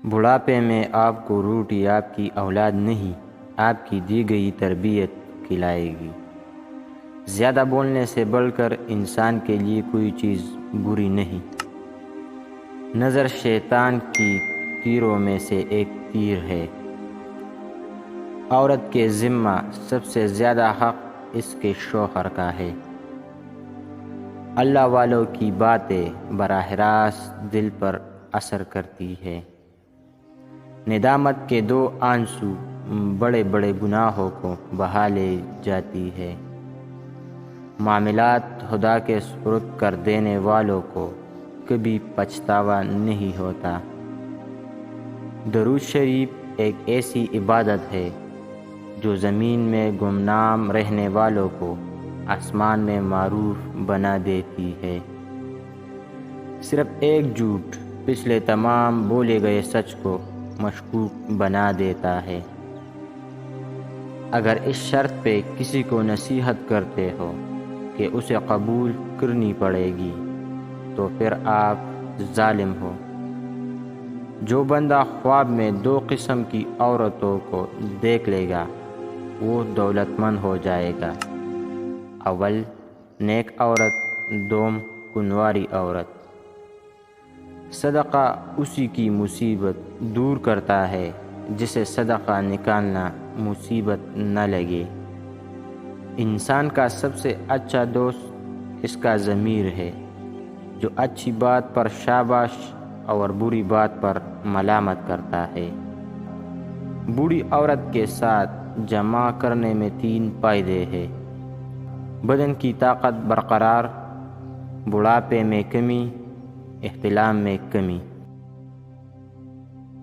بڑھاپے میں آپ کو روٹی آپ کی اولاد نہیں، آپ کی دی گئی تربیت کھلائے گی۔ زیادہ بولنے سے بڑھ کر انسان کے لیے کوئی چیز بری نہیں۔ نظر شیطان کی تیروں میں سے ایک تیر ہے۔ عورت کے ذمہ سب سے زیادہ حق اس کے شوہر کا ہے۔ اللہ والوں کی باتیں براہ راست دل پر اثر کرتی ہے۔ ندامت کے دو آنسو بڑے بڑے گناہوں کو بہا لے جاتی ہے۔ معاملات خدا کے سپرد کر دینے والوں کو کبھی پچھتاوا نہیں ہوتا۔ درود شریف ایک ایسی عبادت ہے جو زمین میں گمنام رہنے والوں کو آسمان میں معروف بنا دیتی ہے۔ صرف ایک جھوٹ پچھلے تمام بولے گئے سچ کو مشکوک بنا دیتا ہے۔ اگر اس شرط پہ کسی کو نصیحت کرتے ہو کہ اسے قبول کرنی پڑے گی تو پھر آپ ظالم ہو۔ جو بندہ خواب میں دو قسم کی عورتوں کو دیکھ لے گا وہ دولت مند ہو جائے گا۔ اول نیک عورت، دوم کنواری عورت۔ صدقہ اسی کی مصیبت دور کرتا ہے جسے صدقہ نکالنا مصیبت نہ لگے۔ انسان کا سب سے اچھا دوست اس کا ضمیر ہے جو اچھی بات پر شاباش اور بری بات پر ملامت کرتا ہے۔ بوڑھی عورت کے ساتھ جمع کرنے میں 3 فائدے ہیں: بدن کی طاقت برقرار، بڑھاپے میں کمی، احتلام میں کمی۔